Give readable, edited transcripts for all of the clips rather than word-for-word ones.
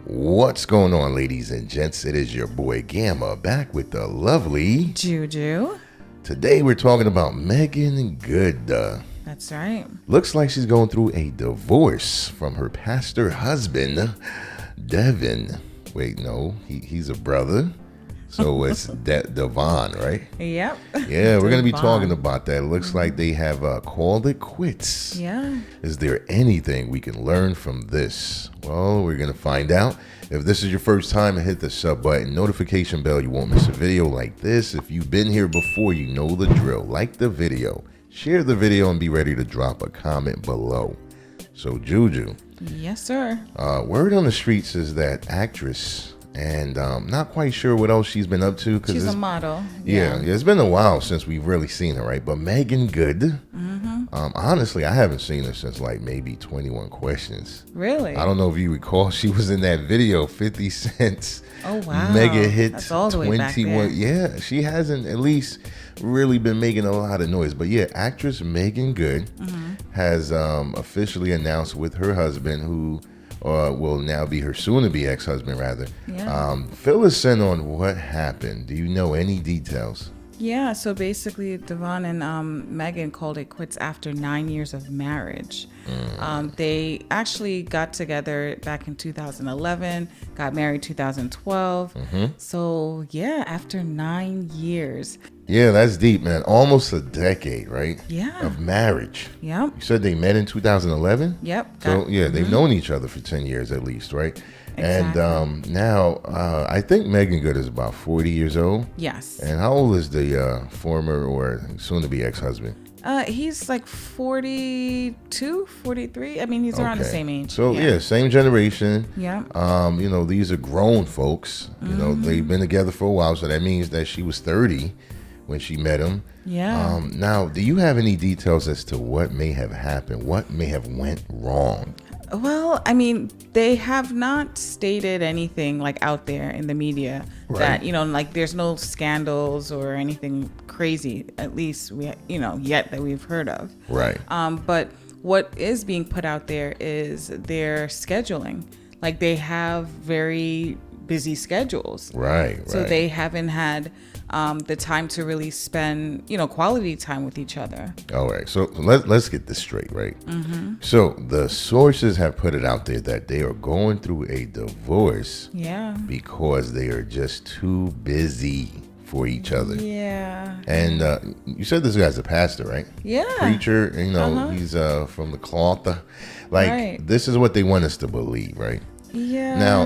What's going on, ladies and gents? It is your boy Gamma back with the lovely Juju. Today we're talking about Meagan Good. That's right. Looks like she's going through a divorce from her pastor husband, Devin. Wait, no, he's a brother. So it's DeVon, right? Yep. Yeah, we're going to be talking about that. It looks like they have called it quits. Yeah. Is there anything we can learn from this? Well, we're going to find out. If this is your first time, hit the sub button, notification bell. You won't miss a video like this. If you've been here before, you know the drill. Like the video, share the video, and be ready to drop a comment below. So, Juju. Yes, sir. Word on the streets is that actress, and not quite sure what else she's been up to. She's a model. Yeah, it's been a while since we've really seen her, right? But Meagan Good, honestly, I haven't seen her since like maybe 21 Questions. Really? I don't know if you recall, she was in that video, 50 Cent's. Oh, wow. Mega hit That's all the way 21. back there. Yeah, she hasn't at least really been making a lot of noise. But yeah, actress Meagan Good has officially announced with her husband, who will now be her soon-to-be ex-husband, rather. Yeah. Fill us in on what happened. Do you know any details? Yeah, so basically DeVon and Meagan called it quits after 9 years of marriage. They actually got together back in 2011, got married 2012. So yeah, after 9 years. Yeah, that's deep, man. Almost a decade, right? Yeah. Of marriage. Yep. You said they met in 2011? Yep. So yeah, they've known each other for 10 years at least, right? Exactly. And now I think Meagan Good is about 40 years old. Yes. And how old is the former or soon-to-be ex-husband? He's like 42, 43. I mean, he's around the same age. So yeah, same generation. Yeah. You know, these are grown folks. You know, they've been together for a while, so that means that she was 30 when she met him. Yeah. Now, do you have any details as to what may have happened? What may have went wrong? Well, I mean, they have not stated anything like out there in the media that, you know, like there's no scandals or anything crazy, at least yet that we've heard of. Right. But what is being put out there is their scheduling. Like they have very busy schedules. Right. So they haven't had the time to really spend, quality time with each other. All right. So let's get this straight, right? So the sources have put it out there that they are going through a divorce because they are just too busy for each other. Yeah. And you said this guy's a pastor, right? Yeah. Preacher, he's from the cloth. This is what they want us to believe, right? Yeah. Now,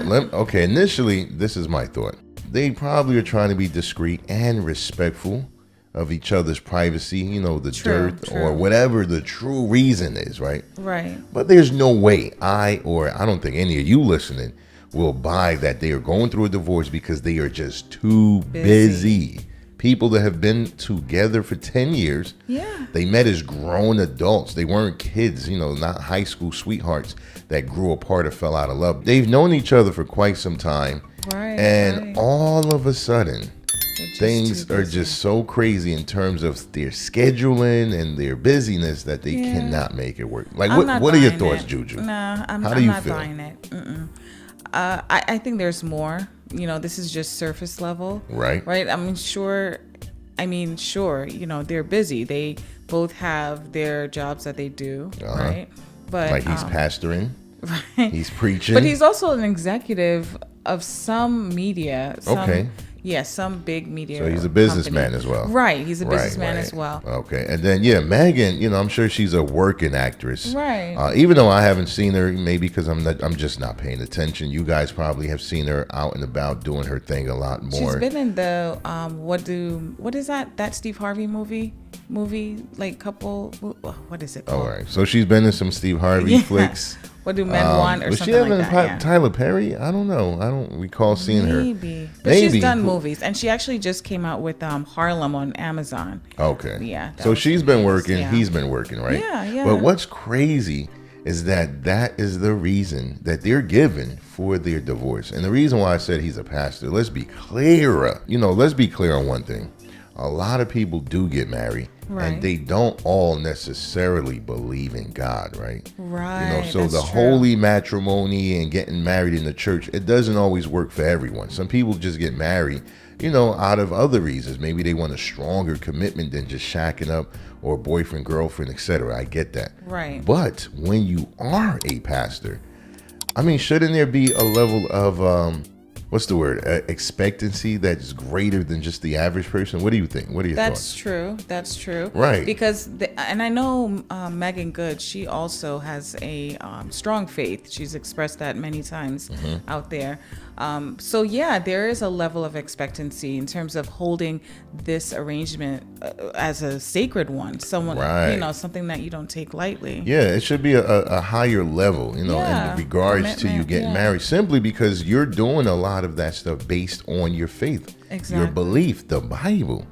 initially, this is my thought. They probably are trying to be discreet and respectful of each other's privacy, the dirt or whatever the true reason is, right? Right. But there's no way I don't think any of you listening will buy that they are going through a divorce because they are just too busy. People that have been together for 10 years. Yeah. They met as grown adults. They weren't kids, not high school sweethearts that grew apart or fell out of love. They've known each other for quite some time. Right. And all of a sudden, things are just so crazy in terms of their scheduling and their busyness that they cannot make it work. Like, what are your thoughts, Juju? Nah, I'm How do you not feel? buying it. I think there's more. This is just surface level. Right. Right. Sure, they're busy. They both have their jobs that they do. Right. But like he's pastoring. Right. He's preaching. But he's also an executive of some media. Some big media. So he's a businessman as well. Right. He's a businessman as well. Okay. And then, Meagan, I'm sure she's a working actress. Right. Even though I haven't seen her, maybe because I'm just not paying attention. You guys probably have seen her out and about doing her thing a lot more. She's been in the, what is that Steve Harvey movie, like couple, what is it called? All right. So she's been in some Steve Harvey flicks. What do men want or something like that? Was she having Tyler Perry? I don't know. I don't recall seeing her. But she's done movies, and she actually just came out with Harlem on Amazon. Okay. Yeah. So she's been working. He's been working, right? Yeah. But what's crazy is that is the reason that they're given for their divorce. And the reason why I said he's a pastor, let's be clear. Let's be clear on one thing. A lot of people do get married Right. And they don't all necessarily believe in God, right? Right. So that's the true. holy matrimony and getting married in the church, it doesn't always work for everyone. Some people just get married, out of other reasons. Maybe they want a stronger commitment than just shacking up or boyfriend, girlfriend, etc. I get that. Right. But when you are a pastor, I mean, shouldn't there be a level of what's the word? Expectancy that's greater than just the average person? What do you think? What are your That's thoughts? true. That's true. Right. Because, and I know Meagan Good, she also has a strong faith. She's expressed that many times out there. So, yeah, there is a level of expectancy in terms of holding this arrangement as a sacred one. Someone, Right. something that you don't take lightly. Yeah, it should be a higher level, Yeah, in regards to you commitment, getting yeah. married, simply because you're doing a lot of that stuff based on your faith, your Exactly. belief, the Bible.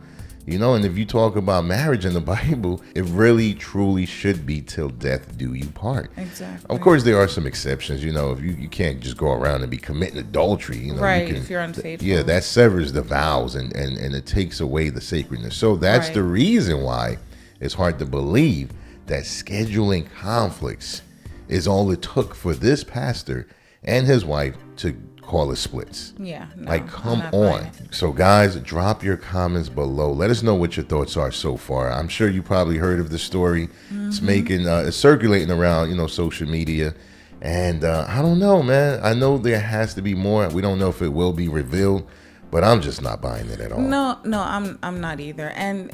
And if you talk about marriage in the Bible, it really truly should be till death do you part. Exactly. Of course, there are some exceptions. If you can't just go around and be committing adultery. Right, you can, if you're unfaithful. Yeah, that severs the vows and it takes away the sacredness. So that's Right. the reason why it's hard to believe that scheduling conflicts is all it took for this pastor and his wife to call it splits. Yeah. No, Like, I'm come not buying on. it. So, guys, drop your comments below. Let us know what your thoughts are so far. I'm sure you probably heard of the story. It's it's circulating around, social media. And I don't know, man. I know there has to be more. We don't know if it will be revealed, but I'm just not buying it at all. No, I'm not either. And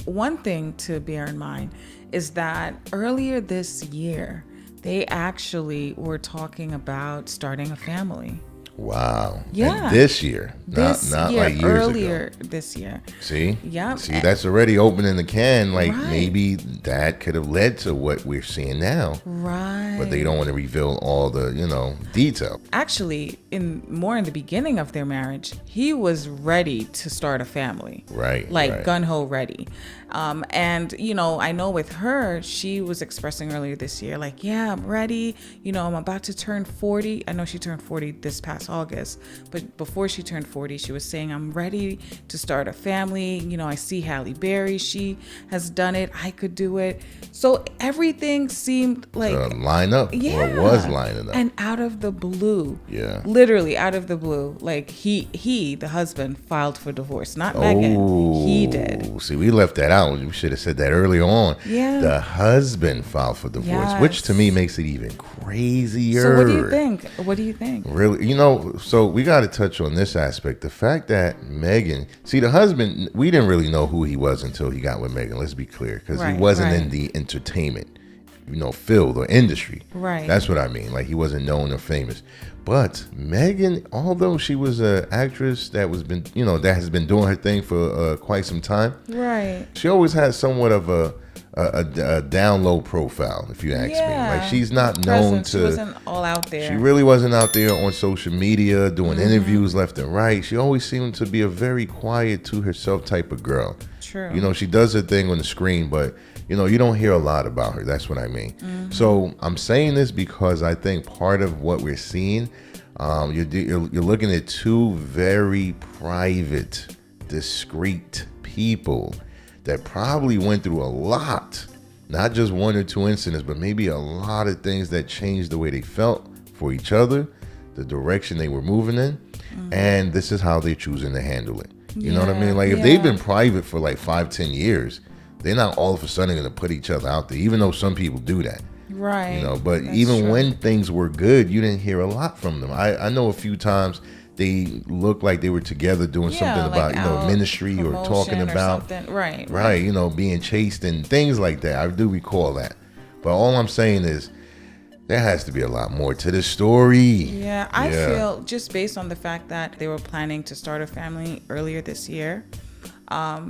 one thing to bear in mind is that earlier this year, they actually were talking about starting a family. Wow. Yeah. And this year, This not year, like years earlier ago. this year. See? Yep. See, that's already opening the can. Like, Right. maybe that could have led to what we're seeing now. Right. But they don't want to reveal all the, detail. Actually, in the beginning of their marriage, he was ready to start a family. Right. Like right. gun-ho ready. And, I know with her, she was expressing earlier this year, like, yeah, I'm ready. I'm about to turn 40. I know she turned 40 this past August. But before she turned 40, she was saying, I'm ready to start a family. I see Halle Berry. She has done it. I could do it. So everything seemed like... line up. yeah. Or was lining up. And out of the blue, Yeah. literally out of the blue, like he, the husband, filed for divorce, not Megan. He did. See, we left that out. We should have said that earlier on. Yeah. The husband filed for divorce, Yes. which to me makes it even crazier. So what do you think? What do you think? Really, so we got to touch on this aspect. The fact that Megan, see, the husband, we didn't really know who he was until he got with Megan. Let's be clear, because he Right, wasn't right. in the entertainment, field or industry. Right. That's what I mean. Like, he wasn't known or famous. But Megan, although she was an actress that that has been doing her thing for quite some time, Right. she always had somewhat of a down low profile, if you ask me. Like, she's not known Presence. She wasn't all out there. she really wasn't out there on social media doing Mm-hmm. interviews left and right. She always seemed to be a very quiet to herself type of girl. True. She does her thing on the screen, but you don't hear a lot about her. That's what I mean. Mm-hmm. So I'm saying this because I think part of what we're seeing, you're looking at two very private, discreet people that probably went through a lot, not just one or two incidents, but maybe a lot of things that changed the way they felt for each other, the direction they were moving in, and this is how they're choosing to handle it. You know what I mean? Like, if they've been private for like 5-10 years, they're not all of a sudden going to put each other out there, even though some people do that. Right. But That's even true. when things were good, you didn't hear a lot from them. I know a few times they looked like they were together doing something like about, out ministry or talking promotion or about, something. Right. right, being chased and things like that. I do recall that. But all I'm saying is there has to be a lot more to the story. Yeah, I feel just based on the fact that they were planning to start a family earlier this year,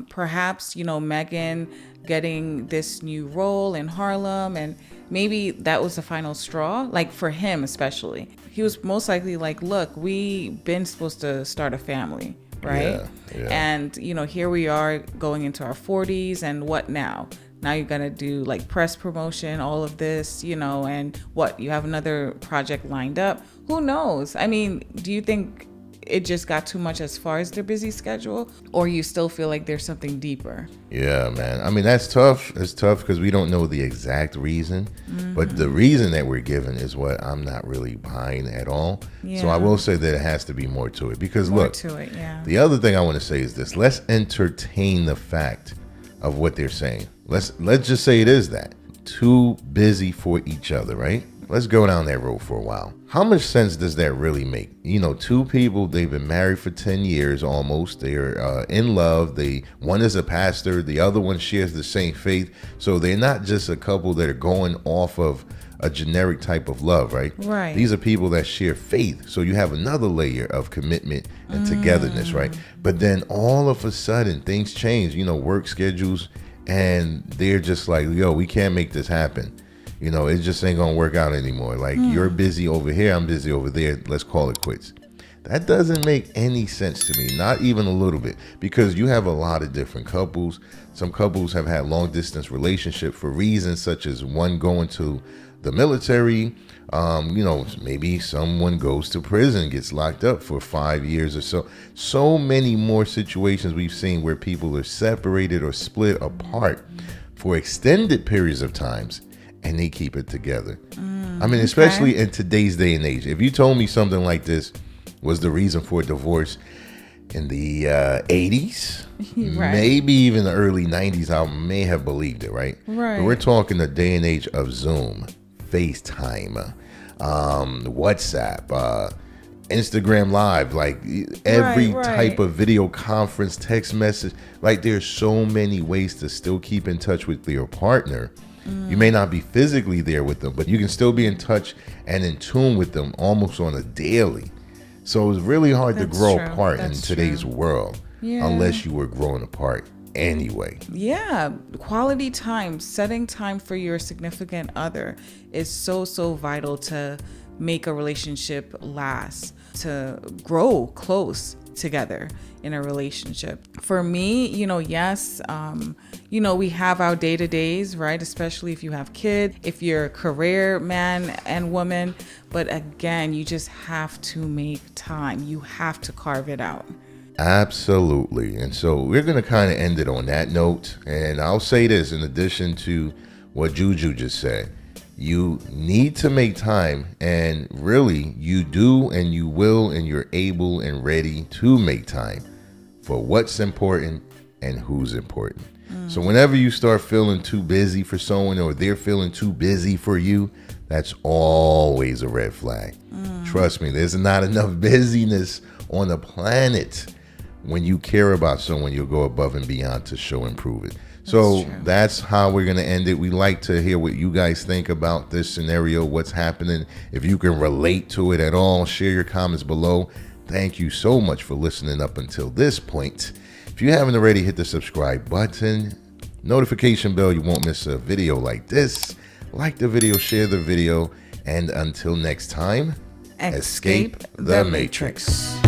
perhaps, Megan getting this new role in Harlem, and maybe that was the final straw, like for him especially. He was most likely like, look, we've been supposed to start a family, right? Yeah. And, here we are going into our 40s, and what now? Now you're going to do like press promotion, all of this, and what? You have another project lined up. Who knows? I mean, do you think it just got too much as far as their busy schedule, or you still feel like there's something deeper? Yeah, man. I mean, that's tough. It's tough because we don't know the exact reason, but the reason that we're given is what I'm not really buying at all. So I will say that it has to be more to it because More look, to it, yeah. the other thing I want to say is this: let's entertain the fact of what they're saying. Let's just say it is that too busy for each other, right? Let's go down that road for a while. How much sense does that really make? You know, two people, they've been married for 10 years almost. They're in love. One is a pastor. The other one shares the same faith. So they're not just a couple that are going off of a generic type of love, right? Right. These are people that share faith. So you have another layer of commitment and togetherness, right? But then all of a sudden things change, you know, work schedules, and they're just like, yo, we can't make this happen. You know, it just ain't gonna work out anymore. Like, you're busy over here, I'm busy over there. Let's call it quits. That doesn't make any sense to me, not even a little bit, because you have a lot of different couples. Some couples have had long distance relationships for reasons such as one going to the military. You know, maybe someone goes to prison, gets locked up for 5 years or so. So many more situations we've seen where people are separated or split apart for extended periods of times, and they keep it together. I mean, especially in today's day and age. If you told me something like this was the reason for a divorce in the 80s, Right. maybe even the early 90s, I may have believed it, right? Right. But we're talking the day and age of Zoom, FaceTime, WhatsApp, Instagram Live, like every Right. type of video conference, text message. Like, there's so many ways to still keep in touch with your partner. You may not be physically there with them, but you can still be in touch and in tune with them almost on a daily. So it's really hard to That's grow true. apart in That's today's true. world, Yeah. unless you were growing apart anyway. Yeah, quality time, setting time for your significant other is so vital to make a relationship last, to grow close together in a relationship. For me, you know, yes, you know, we have our day-to-days, right? Especially if you have kids, if you're a career man and woman. But again, you just have to make time. You have to carve it out. Absolutely. And so we're going to kind of end it on that note. And I'll say this in addition to what Juju just said. You need to make time, and really you do, and you will, and you're able and ready to make time for what's important and who's important. So whenever you start feeling too busy for someone, or they're feeling too busy for you, that's always a red flag. Trust me, there's not enough busyness on the planet. When you care about someone, you'll go above and beyond to show and prove it. So that's how we're going to end it. We like to hear what you guys think about this scenario, what's happening. If you can relate to it at all, share your comments below. Thank you so much for listening up until this point. If you haven't already, hit the subscribe button, notification bell. You won't miss a video like this. Like the video, share the video, and until next time, escape the Matrix.